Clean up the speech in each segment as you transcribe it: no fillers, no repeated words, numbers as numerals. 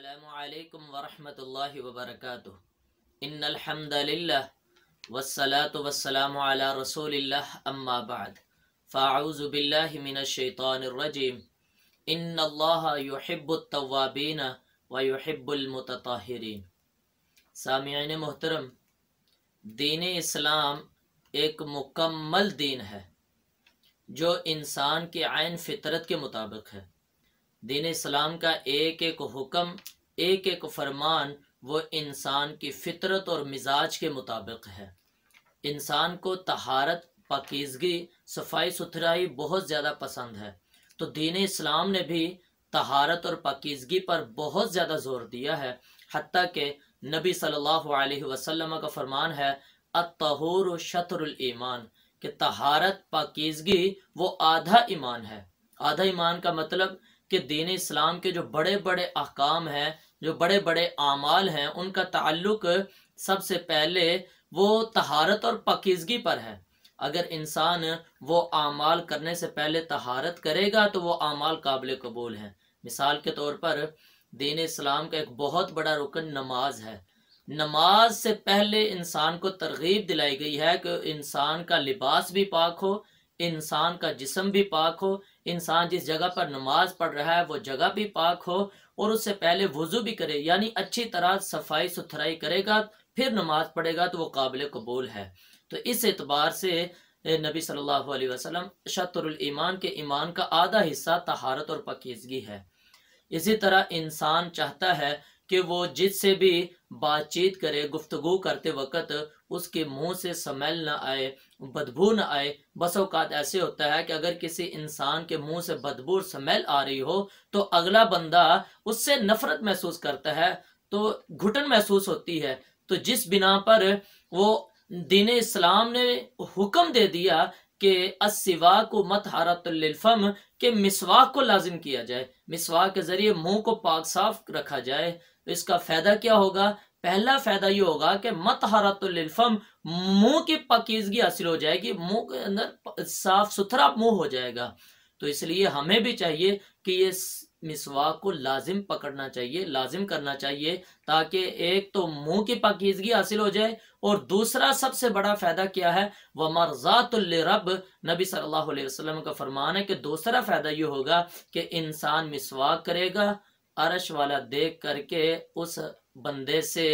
अस्सलामुअलैकुम वरहमतुल्लाहि वबरकातुहु। इन्नल हम्दलिल्लाह वस्सलातु वस्सलामु अला रसूलिल्लाह अम्मा बाद फ़अऊज़ु बिल्लाहि मिनश शैतानिर रजीम। इन्नल्लाहा युहिब्बुत तव्वाबीन व युहिब्बुल मुतताहिरीन। सामिईन मोहतरम, दीन इस्लाम एक मुकम्मल दीन है जो इंसान के आइन फितरत के मुताबिक है। दीन इस्लाम का एक एक हुक्म, एक एक फरमान वो इंसान की फितरत और मिजाज के मुताबिक है। इंसान को तहारत, पाकीज़गी, सफाई सुथराई बहुत ज़्यादा पसंद है, तो दीन इस्लाम ने भी तहारत और पाकीज़गी पर बहुत ज़्यादा जोर दिया है। हत्ता के नबी सल्लल्लाहु अलैहि वसल्लम का फरमान है, अत्तहूरु शत्रुल ईमान, कि तहारत, पाकीज़गी वो आधा ईमान है। आधा ईमान का मतलब कि दीन इस्लाम के जो बड़े बड़े अहकाम हैं, जो बड़े बड़े आमाल हैं, उनका ताल्लुक सबसे पहले वो तहारत और पाकीज़गी पर है। अगर इंसान वो आमाल करने से पहले तहारत करेगा तो वो आमाल काबिल कबूल हैं। मिसाल के तौर पर दीन इस्लाम का एक बहुत बड़ा रुकन नमाज है। नमाज से पहले इंसान को तरगीब दिलाई गई है कि इंसान का लिबास भी पाक हो, इंसान का जिस्म भी पाक हो, इंसान जिस जगह पर नमाज पढ़ रहा है वो जगह भी पाक हो, और उससे पहले वुजू भी करे, यानी अच्छी तरह सफाई सुथराई करेगा फिर नमाज पढ़ेगा तो वो काबिल कबूल है। तो इस एतबार से नबी सल्लल्लाहु अलैहि वसल्लम शत्रुल ईमान के ईमान का आधा हिस्सा तहारत और पाकीज़गी है। इसी तरह इंसान चाहता है कि वो जिससे भी बातचीत करे, गुफ्तगू करते वक्त उसके मुंह से स्मेल न आए, बदबू न आए। बस औकात ऐसे होता है कि अगर किसी इंसान के मुंह से बदबू स्मेल आ रही हो तो अगला बंदा उससे नफरत महसूस करता है, तो घुटन महसूस होती है। तो जिस बिना पर वो दीन इस्लाम ने हुक्म दे दिया कि अस्सिवाक मतहरतुल लिलफम, के मिसवाक को लाजिम किया जाए, मिसवाक के जरिए मुंह को पाक साफ रखा जाए। तो इसका फायदा क्या होगा? पहला फायदा ये होगा कि मतहरतुल लिलफम, मुंह की पाकीज़गी हासिल हो जाएगी, मुंह के अंदर साफ सुथरा मुंह हो जाएगा। तो इसलिए हमें भी चाहिए कि ये मिसवाक को लाजिम पकड़ना चाहिए, लाजिम करना चाहिए, ताकि एक तो मुंह की पाकीज़गी हासिल हो जाए, और दूसरा सबसे बड़ा फायदा क्या है? व मरज़ातुल लिरब, नबी सल्लल्लाहु अलैहि वसल्लम का फरमान है कि दूसरा फायदा ये होगा कि इंसान मिसवाक करेगा, अर्श वाला देख करके उस बंदे से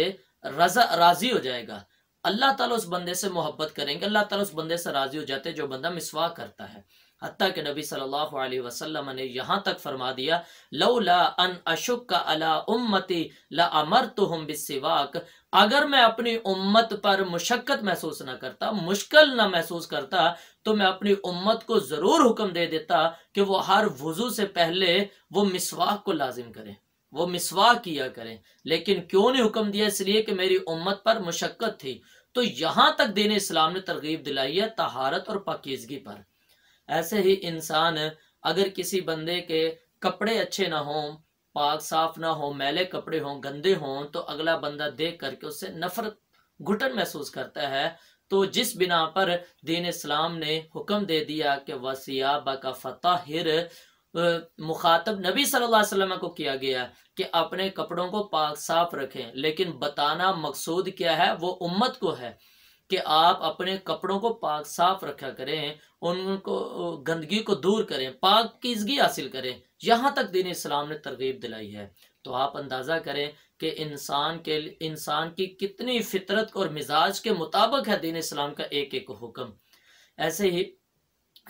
राजी हो जाएगा। अल्लाह ताला उस बंदे से मोहब्बत करेंगे, अल्लाह ताला उस बंदे से राजी हो जाते जो बंदा मिसवाक करता है। हत्ता कि नबी सल्लल्लाहु अलैहि वसल्लम ने यहाँ तक फरमा दिया, लौला अन अशुक्का अला उम्मती ला अमरतुहुम बिस्सिवाक, अगर मैं अपनी उम्मत पर मुशक्कत महसूस न करता, मुश्किल न महसूस करता, तो मैं अपनी उम्मत को जरूर हुक्म दे देता कि वो हर वुजू से पहले वो मिसवाक को लाजिम करें, वो मिसवाक किया करें। लेकिन क्यों नहीं हुक्म दिया? इसलिए कि मेरी उम्मत पर मुशक्कत थी। तो यहां तक दीन इस्लाम ने तरगीब दिलाई है तहारत और पाकीज़गी पर। ऐसे ही इंसान अगर किसी बंदे के कपड़े अच्छे ना हों, पाक साफ ना हो, मैले कपड़े हों, गंदे हों, तो अगला बंदा देख करके उससे नफरत, घुटन महसूस करता है। तो जिस बिना पर दीन इस्लाम ने हुक्म दे दिया कि वसियाबा का फताहिर, मुखातब नबी सल्लल्लाहु अलैहि वसल्लम को किया गया कि अपने कपड़ों को पाक साफ रखें, लेकिन बताना मकसूद क्या है? वो उम्मत को है कि आप अपने कपड़ों को पाक साफ रखा करें, उनको गंदगी को दूर करें, पाकीज़गी हासिल करें। यहाँ तक दीन इस्लाम ने तरगीब दिलाई है। तो आप अंदाज़ा करें कि इंसान की कितनी फितरत और मिजाज के मुताबिक है दीन इस्लाम का एक एक हुक्म। ऐसे ही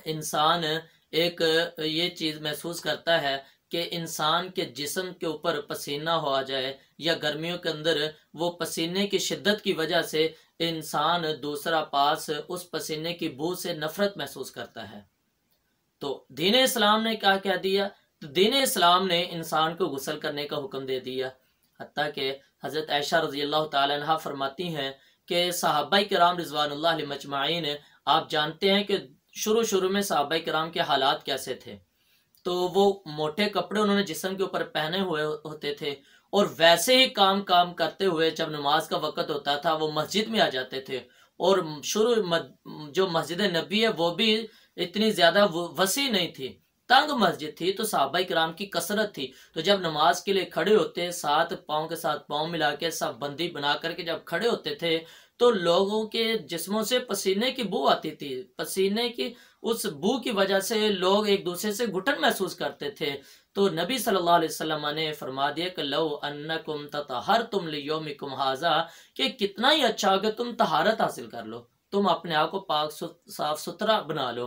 इंसान एक ये चीज़ महसूस करता है कि इंसान के जिस्म के ऊपर पसीना हो आ जाए, या गर्मियों के अंदर वो पसीने की शिद्दत की वजह से इंसान दूसरा पास उस पसीने की बू से नफरत महसूस करता है। तो दीन इस्लाम ने क्या कह दिया? तो दीन इस्लाम ने इंसान को गुस्ल करने का हुक्म दे दिया। हत्ता कि हज़रत आयशा रज़ियल्लाहु ताला अन्हा फरमाती हैं कि सहाबाई किराम रिज़वानुल्लाह अलैहिम अजमाइन, आप जानते हैं कि शुरू में सहाबाई किराम के हालात कैसे थे। तो वो मोटे कपड़े उन्होंने जिस्म के ऊपर पहने हुए होते थे, और वैसे ही काम करते हुए जब नमाज का वक़्त होता था वो मस्जिद में आ जाते थे। और जो मस्जिद नबी है वो भी इतनी ज़्यादा वसी नहीं थी, तंग मस्जिद थी, तो सहाबा किराम की कसरत थी, तो जब नमाज के लिए खड़े होते, साथ पाँव के साथ पाँव मिला के सब बंदी बना करके जब खड़े होते थे, तो लोगों के जिस्मों से पसीने की बू आती थी। पसीने की उस बू की वजह से लोग एक दूसरे से घुटन महसूस करते थे। तो नबी सल्लल्लाहु अलैहि वसल्लम ने फरमा दिया कि लौ अन्नकुम ततहरतुम लियौमिकुम हाज़ा, कि कितना ही अच्छा हो कि तुम तहारत हासिल कर लो, तुम अपने आप को पाक साफ सुथरा बना लो।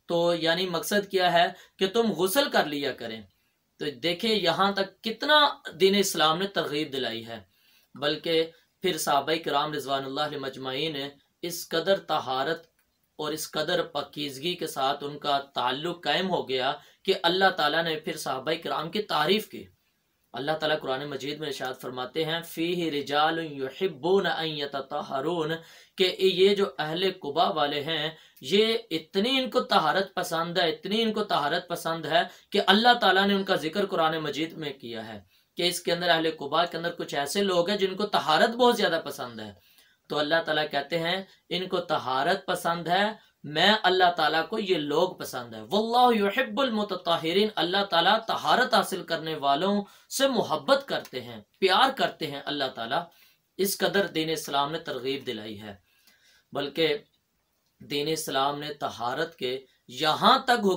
तो यानी मकसद क्या है कि तुम गुस्ल कर लिया करें। तो देखिए यहाँ तक कितना दीन इस्लाम ने तरगीब दिलाई है। बल्कि फिर सहाबाए किराम रिज़वानुल्लाह अलैहिम अजमईन इस कदर तहारत और इस कदर पाकीज़गी के साथ उनका ताल्लुक कायम हो गया कि अल्लाह ताला ने फिर सहाबाए किराम की तारीफ की। अल्लाह ताला कुरान मजीद में इरशाद फरमाते हैं, फीही रिजालुन युहिब्बून अन यततहरून, कि ये जो अहले कुबा वाले हैं, ये इतनी इनको तहारत पसंद है, इतनी इनको तहारत पसंद है कि अल्लाह ताला ने उनका जिक्र कुरान मजीद में किया है कि इसके अंदर अहले कुबा के अंदर कुछ ऐसे लोग हैं जिनको तहारत बहुत ज्यादा पसंद है। तो अल्लाह ताला कहते हैं इनको तहारत पसंद है, मैं अल्लाह ताला को ये लोग पसंद है। वल्लाहु युहिब्बुल मुतताहिरीन, अल्लाह ताला तहारत हासिल करने वालों से मोहब्बत करते हैं, प्यार करते हैं अल्लाह ताला। इस कदर दीन इस्लाम ने तरगीब दिलाई है। बल्कि दीन इस्लाम ने तहारत के यहाँ तक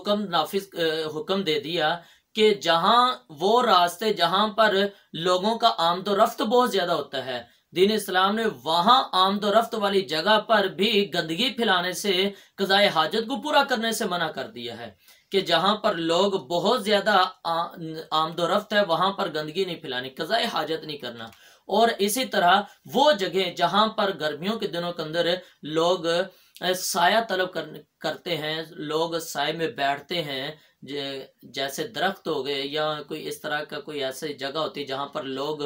हुक्म दे दिया कि जहाँ वो रास्ते जहाँ पर लोगों का आमदोरफ्त बहुत ज्यादा होता है, दीन इस्लाम ने वहां आमदोरफ्त वाली जगह पर भी गंदगी फैलाने से, कज़ाए हाजत को पूरा करने से मना कर दिया है कि जहां पर लोग बहुत ज्यादा आमदोरफ्त है वहां पर गंदगी नहीं फैलानी, कज़ाए हाजत नहीं करना। और इसी तरह वो जगह जहां पर गर्मियों के दिनों के अंदर लोग साया तलब करते हैं, लोग साय में बैठते हैं, जैसे दरख्त हो गए या कोई इस तरह का कोई ऐसी जगह होती है जहां पर लोग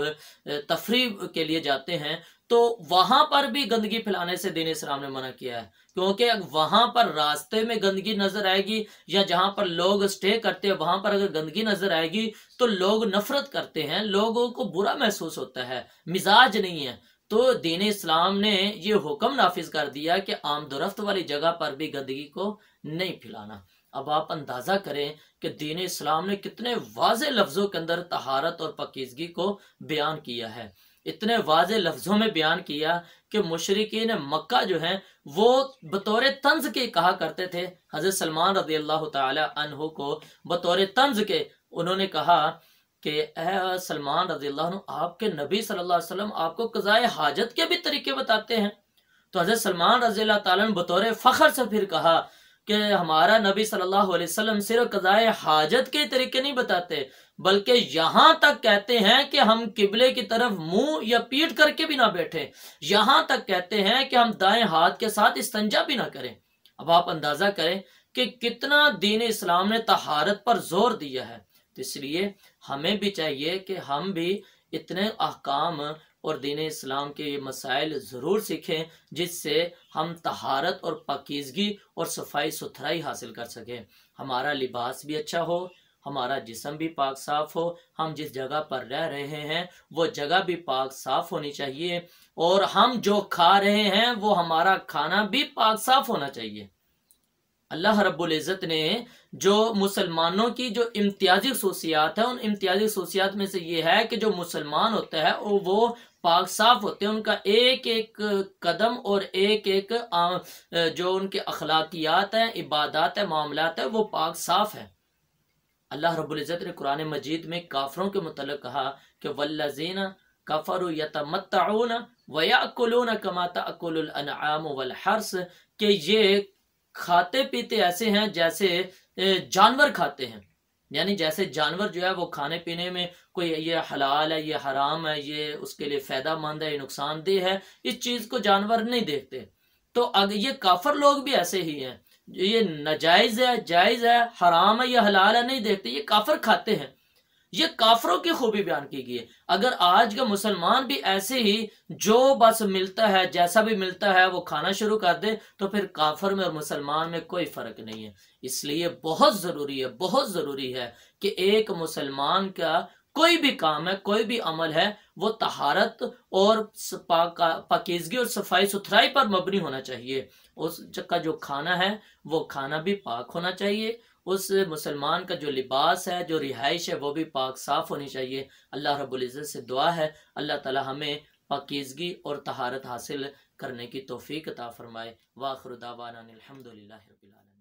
तफरीह के लिए जाते हैं, तो वहां पर भी गंदगी फैलाने से दीन इस्लाम ने मना किया है। क्योंकि वहां पर रास्ते में गंदगी नजर आएगी या जहां पर लोग स्टे करते हैं वहां पर अगर गंदगी नजर आएगी तो लोग नफरत करते हैं, लोगों को बुरा महसूस होता है, मिजाज नहीं है। तो दीन इस्लाम ने ये हुक्म नाफिज कर दिया कि आमदोरफ्त वाली जगह पर भी गंदगी को नहीं फैलाना। अब आप अंदाजा करें कि दीन इस्लाम ने कितने वाज़े लफ्जों के अंदर तहारत और पाकीज़गी को बयान किया है, इतने वाज़े लफ्जों में बयान किया कि मुशरिकीन मक्का जो हैं वो बतौर तंज के कहा करते थे। हजरत सलमान रज़ी अल्लाह ताला अन्हु को बतौर तंज के उन्होंने कहा कि ए सलमान रज़ी अल्लाह अन्हु, आपके नबी सल्लल्लाहु अलैहि वसल्लम आपको क़ज़ाए हाजत के भी तरीके बताते हैं। तो हजरत सलमान रज़ी अल्लाह ताला ने बतौर फख्र से फिर कहा कि हमारा नबी सल्लल्लाहु अलैहि वसल्लम सिर्फ क़ज़ाए हाजत के तरीके नहीं बताते, बल्कि यहां तक कहते हैं कि हम किबले की तरफ मुंह या पीठ करके भी ना बैठे, यहां तक कहते हैं कि हम दाएं हाथ के साथ इस्तंजा भी ना करें। अब आप अंदाजा करें कि कितना दीन इस्लाम ने तहारत पर जोर दिया है। तो इसलिए हमें भी चाहिए कि हम भी इतने अहकाम और दीन इस्लाम के ये मसाइल ज़रूर सीखें जिससे हम तहारत और पाकीज़गी और सफाई सुथराई हासिल कर सकें, हमारा लिबास भी अच्छा हो, हमारा जिस्म भी पाक साफ हो, हम जिस जगह पर रह रहे हैं वो जगह भी पाक साफ होनी चाहिए, और हम जो खा रहे हैं वो हमारा खाना भी पाक साफ होना चाहिए। अल्लाह रब्बुल इज़्ज़त ने जो मुसलमानों की जो इम्तियाजी खसूसियात है, उन इम्तियाजी खसूसियात में से ये है कि जो मुसलमान होता है वो पाक साफ होते हैं, उनका एक एक कदम और एक एक जो उनके अखलाकियात हैं, इबादत है, मामलात है, वो पाक साफ है। अल्लाह रब्बुल इज़्ज़त ने कुरान मजीद में काफरों के मुतल्लिक़ कहा कि वल्लज़ीना कफरू यतमत्तऊन व याकुलून कमा ताकुलुल अनआम वल हर्स, कि ये खाते पीते ऐसे हैं जैसे जानवर खाते हैं। यानी जैसे जानवर जो है वो खाने पीने में कोई ये हलाल है, ये हराम है, ये उसके लिए फायदेमंद है, ये नुकसानदेह है, इस चीज को जानवर नहीं देखते। तो अगर ये काफर लोग भी ऐसे ही हैं, ये नाजायज है, जायज है, हराम है या हलाल है नहीं देखते, ये काफर खाते हैं। ये काफरों की खूबी बयान की गई है। अगर आज का मुसलमान भी ऐसे ही जो बस मिलता है, जैसा भी मिलता है वो खाना शुरू कर दे, तो फिर काफर में और मुसलमान में कोई फर्क नहीं है। इसलिए बहुत जरूरी है, बहुत जरूरी है कि एक मुसलमान का कोई भी काम है, कोई भी अमल है, वो तहारत और पाकीज़गी और सफाई सुथराई पर मबनी होना चाहिए। उसका जो खाना है वो खाना भी पाक होना चाहिए, उस मुसलमान का जो लिबास है, जो रिहाइश है, वो भी पाक साफ होनी चाहिए। अल्लाह रब्बुल इज़्ज़त से दुआ है अल्लाह ताला हमें पाकीज़गी और तहारत हासिल करने की तौफीक अता फरमाए। वाखिर दावाना अनिल हम्दुलिल्लाहि रब्बिल आलमीन।